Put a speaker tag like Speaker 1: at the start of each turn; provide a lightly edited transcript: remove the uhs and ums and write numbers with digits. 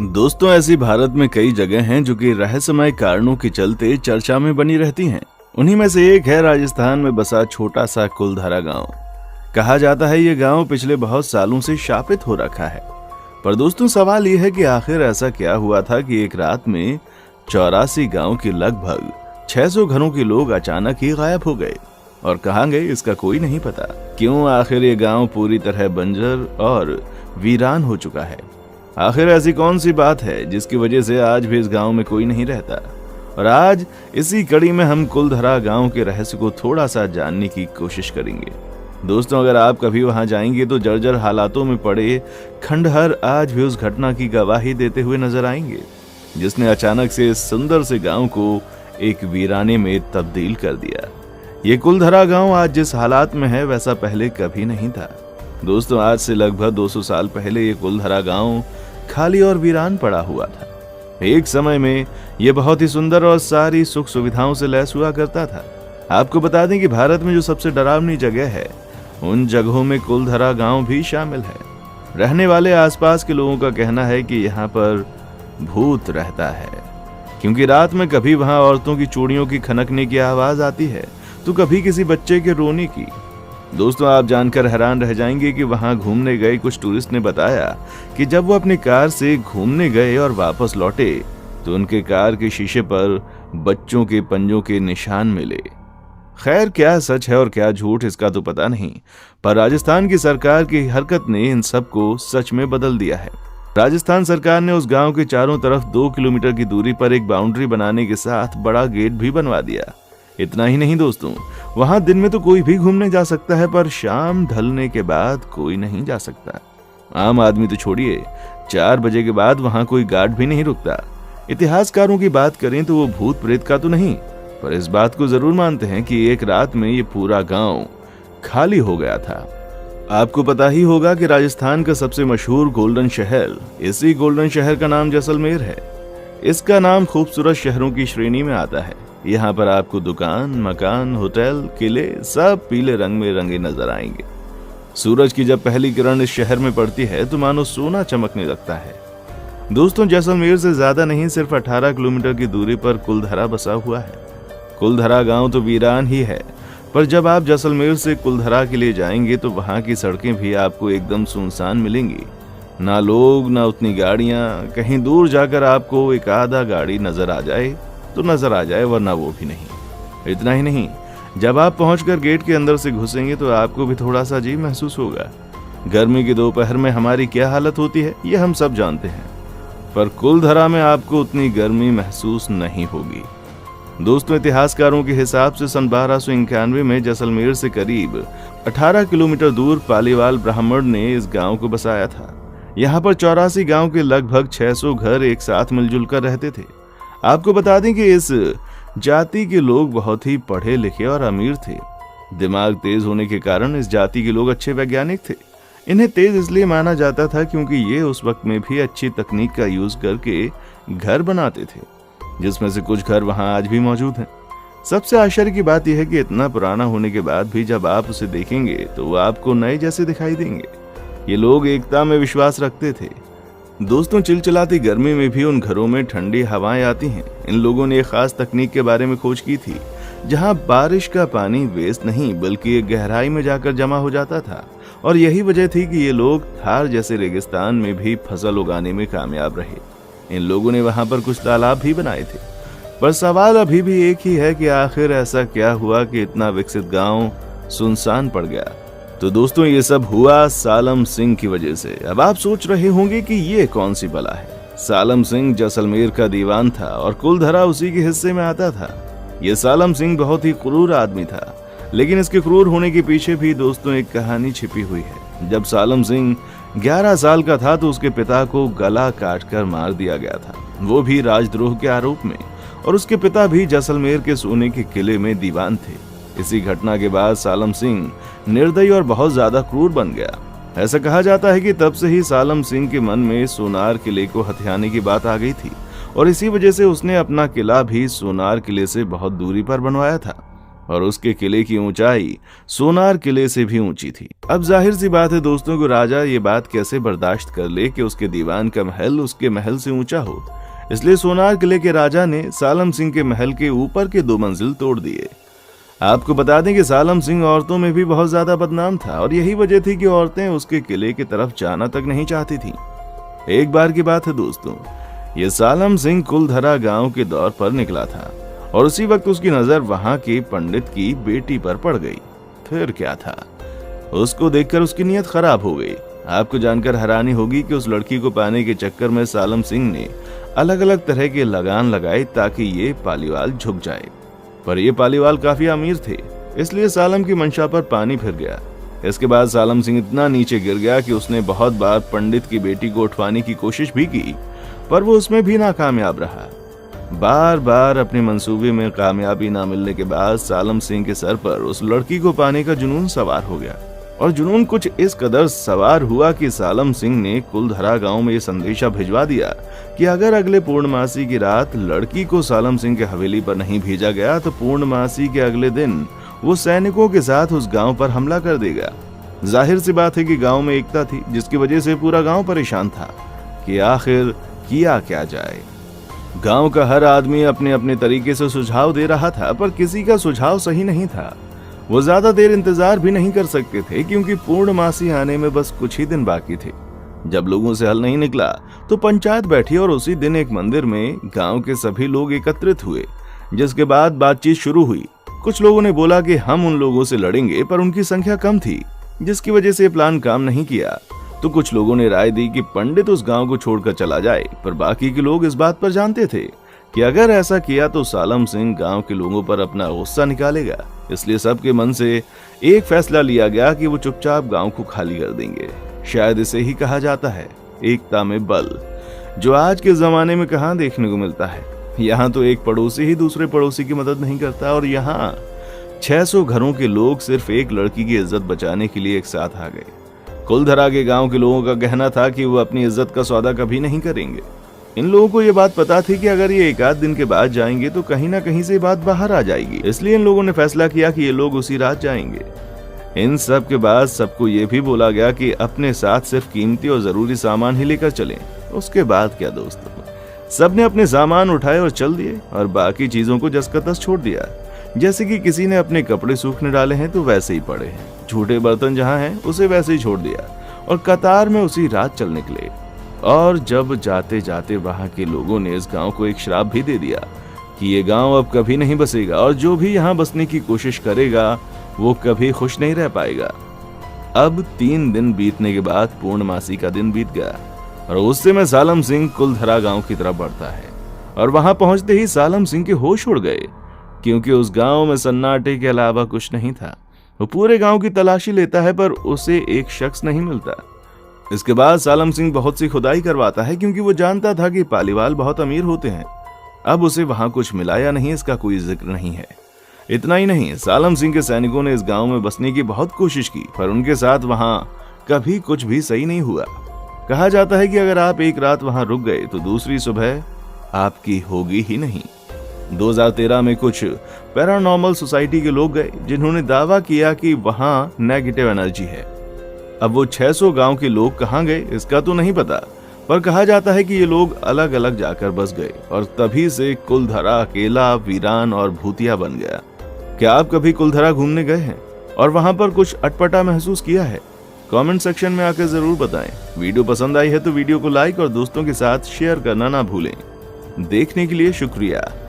Speaker 1: दोस्तों, ऐसी भारत में कई जगह हैं जो कि रहस्यमय कारणों के चलते चर्चा में बनी रहती हैं। उन्हीं में से एक है राजस्थान में बसा छोटा सा कुलधरा गांव। कहा जाता है ये गांव पिछले बहुत सालों से शापित हो रखा है। पर दोस्तों, सवाल ये है कि आखिर ऐसा क्या हुआ था कि एक रात में 84 गांव के लगभग 600 घरों के लोग अचानक ही गायब हो गए। और कहां गए इसका कोई नहीं पता। क्यों आखिर ये गांव पूरी तरह बंजर और वीरान हो चुका है? आखिर ऐसी कौन सी बात है जिसकी वजह से आज भी इस गांव में कोई नहीं रहता? और आज इसी कड़ी में हम कुलधरा गांव के रहस्य को थोड़ा सा जानने की कोशिश करेंगे। दोस्तों, अगर आप कभी वहां जाएंगे तो जर्जर हालातों में पड़े खंडहर आज भी उस घटना की गवाही देते हुए नजर आएंगे जिसने अचानक से इस सुंदर से गांव को एक वीराने में तब्दील कर दिया। ये कुलधरा गांव आज जिस हालात में है वैसा पहले कभी नहीं था। दोस्तों, आज से लगभग 200 साल पहले ये कुलधरा गांव खाली और वीरान पड़ा हुआ था। एक समय में यह बहुत ही सुंदर और सारी सुख सुविधाओं से लैस हुआ करता था। आपको बता दें कि भारत में जो सबसे डरावनी जगह है उन जगहों में कुलधरा गांव भी शामिल है। रहने वाले आसपास के लोगों का कहना है कि यहाँ पर भूत रहता है, क्योंकि रात में कभी वहां औरतों की चूड़ियों की खनकने की आवाज आती है तो कभी किसी बच्चे के रोने की। दोस्तों, आप जानकर हैरान रह जाएंगे कि वहां घूमने गए कुछ टूरिस्ट ने बताया कि जब वो अपनी कार से घूमने गए और वापस लौटे तो उनके कार के शीशे पर बच्चों के पंजों के निशान मिले। खैर, क्या सच है और क्या झूठ इसका तो पता नहीं, पर राजस्थान की सरकार की हरकत ने इन सब को सच में बदल दिया है। राजस्थान सरकार ने उस गांव के चारों तरफ 2 किलोमीटर की दूरी पर एक बाउंड्री बनाने के साथ बड़ा गेट भी बनवा दिया। इतना ही नहीं दोस्तों, वहां दिन में तो कोई भी घूमने जा सकता है, पर शाम ढलने के बाद कोई नहीं जा सकता। आम आदमी तो छोड़िए, 4 बजे के बाद वहां कोई गार्ड भी नहीं रुकता। इतिहासकारों की बात करें तो वो भूत प्रेत का तो नहीं, पर इस बात को जरूर मानते हैं कि एक रात में ये पूरा गांव खाली हो गया था। आपको पता ही होगा कि राजस्थान का सबसे मशहूर गोल्डन शहर, इसी गोल्डन शहर का नाम जैसलमेर है। इसका नाम खूबसूरत शहरों की श्रेणी में आता है। यहाँ पर आपको दुकान, मकान, होटल, किले सब पीले रंग में रंगे नजर आएंगे। सूरज की जब पहली किरण इस शहर में पड़ती है तो मानो सोना चमकने लगता है। दोस्तों, जैसलमेर से ज्यादा नहीं, सिर्फ 18 किलोमीटर की दूरी पर कुलधरा बसा हुआ है। कुलधरा गांव तो वीरान ही है, पर जब आप जैसलमेर से कुलधरा के लिए जाएंगे तो वहां की सड़कें भी आपको एकदम सुनसान मिलेंगी। ना लोग, ना उतनी गाड़ियां। कहीं दूर जाकर आपको एक आधा गाड़ी नजर आ जाए तो नजर आ जाए, वरना वो भी नहीं। इतना ही नहीं, जब आप पहुंचकर गेट के अंदर से घुसेंगे तो आपको भी थोड़ा सा अजीब महसूस होगा। गर्मी की दोपहर में हमारी क्या हालत होती है ये हम सब जानते हैं, पर कुलधरा में आपको उतनी गर्मी महसूस नहीं होगी। दोस्तों, इतिहासकारों के हिसाब से सन 1291 में जैसलमेर से करीब 18 किलोमीटर दूर पालीवाल ब्राह्मण ने इस गांव को बसाया था। यहाँ पर 84 गांव के लगभग 600 घर एक साथ मिलजुल कर रहते थे। आपको बता दें कि इस जाति के लोग बहुत ही पढ़े लिखे और अमीर थे। दिमाग तेज होने के कारण इस जाति के लोग अच्छे वैज्ञानिक थे। इन्हें तेज इसलिए माना जाता था क्योंकि ये उस वक्त में भी अच्छी तकनीक का यूज करके घर बनाते थे, जिसमें से कुछ घर वहां आज भी मौजूद हैं। सबसे आश्चर्य की बात यह है कि इतना पुराना होने के बाद भी जब आप उसे देखेंगे तो वो आपको नए जैसे दिखाई देंगे। ये लोग एकता में विश्वास रखते थे। दोस्तों, चिलचिलाती गर्मी में भी उन घरों में ठंडी हवाएं आती हैं। इन लोगों ने एक खास तकनीक के बारे में खोज की थी, जहां बारिश का पानी वेस्ट नहीं बल्कि एक गहराई में जाकर जमा हो जाता था। और यही वजह थी कि ये लोग थार जैसे रेगिस्तान में भी फसल उगाने में कामयाब रहे। इन लोगों ने वहां पर कुछ तालाब भी बनाए थे। पर सवाल अभी भी एक ही है कि आखिर ऐसा क्या हुआ कि इतना विकसित गांव सुनसान पड़ गया। तो दोस्तों, ये सब हुआ सालम सिंह की वजह से। अब आप सोच रहे होंगे कि ये कौन सी बला है। सालम सिंह जैसलमेर का दीवान था और कुलधरा उसी के हिस्से में आता था। ये सालम सिंह बहुत ही क्रूर आदमी था, लेकिन इसके क्रूर होने के पीछे भी दोस्तों एक कहानी छिपी हुई है। जब सालम सिंह 11 साल का था तो उसके पिता को गला काटकर मार दिया गया था, वो भी राजद्रोह के आरोप में। और उसके पिता भी जैसलमेर के सोने के किले में दीवान थे। इसी घटना के बाद सालम सिंह निर्दयी और बहुत ज्यादा क्रूर बन गया। ऐसा कहा जाता है कि तब से ही सालम सिंह के मन में सोनार किले को हथियाने की बात आ गई थी और इसी वजह से उसने अपना किला भी सोनार किले से बहुत दूरी पर बनवाया था। और उसके किले की ऊंचाई सोनार किले से भी ऊंची थी। अब जाहिर सी बात है दोस्तों को राजा ये बात कैसे बर्दाश्त कर ले कि उसके दीवान का महल उसके महल से ऊंचा हो। इसलिए सोनार किले के राजा ने सालम सिंह के महल के ऊपर के 2 मंजिल तोड़ दिए। आपको बता दें कि सालम सिंह औरतों में भी बहुत ज्यादा बदनाम था और यही वजह थी कि औरतें उसके किले की तरफ जाना तक नहीं चाहती थीं। एक बार की बात है दोस्तों, ये सालम सिंह कुलधरा गांव के दौर पर निकला था और उसी वक्त उसकी नजर वहां के पंडित की बेटी पर पड़ गई। फिर क्या था, उसको देखकर उसकी नीयत खराब हो गई। आपको जानकर हैरानी होगी कि उस लड़की को पाने के चक्कर में सालम सिंह ने अलग अलग तरह के लगान लगाए ताकि ये पालीवाल झुक जाए। पर ये पालीवाल काफी अमीर थे, इसलिए सालम की मंशा पर पानी फिर गया। इसके बाद सालम सिंह इतना नीचे गिर गया कि उसने बहुत बार पंडित की बेटी को उठवाने की कोशिश भी की, पर वो उसमें भी नाकामयाब रहा। बार बार अपने मंसूबे में कामयाबी ना मिलने के बाद सालम सिंह के सर पर उस लड़की को पाने का जुनून सवार हो गया और जुनून कुछ इस कदर सवार हुआ कि सालम सिंह ने कुलधरा गांव में ये संदेशा भिजवा दिया कि अगर अगले पूर्णमासी की रात लड़की को सालम सिंह के हवेली पर नहीं भेजा गया तो पूर्णमासी के अगले दिन वो सैनिकों के साथ उस गांव पर हमला कर देगा। जाहिर सी बात है कि गांव में एकता थी, जिसकी वजह से पूरा गांव परेशान था कि आखिर किया क्या जाए। गांव का हर आदमी अपने अपने तरीके से सुझाव दे रहा था, पर किसी का सुझाव सही नहीं था। वो ज्यादा देर इंतजार भी नहीं कर सकते थे क्योंकि पूर्णमासी आने में बस कुछ ही दिन बाकी थे। जब लोगों से हल नहीं निकला तो पंचायत बैठी और उसी दिन एक मंदिर में गांव के सभी लोग एकत्रित हुए, जिसके बाद बातचीत शुरू हुई। कुछ लोगों ने बोला कि हम उन लोगों से लड़ेंगे, पर उनकी संख्या कम थी, जिसकी वजह से प्लान काम नहीं किया। तो कुछ लोगों ने राय दी कि पंडित उस गांव को छोड़कर चला जाए, पर बाकी के लोग इस बात पर जानते थे कि अगर ऐसा किया तो सालम सिंह गांव के लोगों पर अपना गुस्सा निकालेगा। इसलिए सबके मन से एक फैसला लिया गया कि वो चुपचाप गांव को खाली कर देंगे। शायद इसे ही कहा जाता है एकता में बल, जो आज के जमाने में कहां देखने को मिलता है। यहाँ तो एक पड़ोसी ही दूसरे पड़ोसी की मदद नहीं करता और यहाँ 600 घरों के लोग सिर्फ एक लड़की की इज्जत बचाने के लिए एक साथ आ गए। कुलधरा के गांव के लोगों का कहना था कि वो अपनी इज्जत का सौदा कभी नहीं करेंगे। इन लोगों को ये बात पता थी कि अगर ये 1 आध दिन के बाद जाएंगे तो कहीं ना कहीं से बात बाहर आ जाएगी, इसलिए इन लोगों ने फैसला किया कि ये लोग उसी रात जाएंगे। इन सब के बाद सबको ये भी बोला गया कि अपने साथ सिर्फ कीमती और जरूरी सामान ही लेकर चलें। उसके बाद क्या दोस्तों, सबने अपने सामान उठाए और चल दिए और बाकी चीजों को जस का तस छोड़ दिया। जैसे कि किसी ने अपने कपड़े सूखने डाले हैं तो वैसे ही पड़े हैं, झूठे बर्तन जहां हैं उसे वैसे ही छोड़ दिया और कतार में उसी रात चल निकले। और जब जाते जाते वहां के लोगों ने इस गांव को एक श्राप भी दे दिया कि ये गांव अब कभी नहीं बसेगा और जो भी यहाँ बसने की कोशिश करेगा वो कभी खुश नहीं रह पाएगा। अब 3 दिन बीतने के बाद पूर्णमासी का दिन बीत गया और उससे में सालम सिंह कुलधरा गांव की तरफ बढ़ता है और वहां पहुंचते ही सालम सिंह के होश उड़ गए, क्योंकि उस गांव में सन्नाटे के अलावा कुछ नहीं था। वो पूरे गांव की तलाशी लेता है पर उसे एक शख्स नहीं मिलता। इसके बाद सालम सिंह बहुत सी खुदाई करवाता है क्योंकि वो जानता था कि पालीवाल बहुत अमीर होते हैं। अब उसे वहां कुछ मिला या नहीं इसका कोई जिक्र नहीं है। इतना ही नहीं, सालम सिंह के सैनिकों ने इस गांव में बसने की बहुत कोशिश की, पर उनके साथ वहां कभी कुछ भी सही नहीं हुआ। कहा जाता है कि अगर आप एक रात वहां रुक गए तो दूसरी सुबह आपकी होगी ही नहीं। 2013 में कुछ पैरानॉर्मल सोसाइटी के लोग गए जिन्होंने दावा किया कि वहां नेगेटिव एनर्जी है। अब वो 600 गांव के लोग कहां गए इसका तो नहीं पता, पर कहा जाता है कि ये लोग अलग अलग जाकर बस गए और तभी से कुलधरा अकेला, वीरान और भूतिया बन गया। क्या आप कभी कुलधरा घूमने गए हैं और वहां पर कुछ अटपटा महसूस किया है? कमेंट सेक्शन में आकर जरूर बताएं। वीडियो पसंद आई है तो वीडियो को लाइक और दोस्तों के साथ शेयर करना ना भूलें। देखने के लिए शुक्रिया।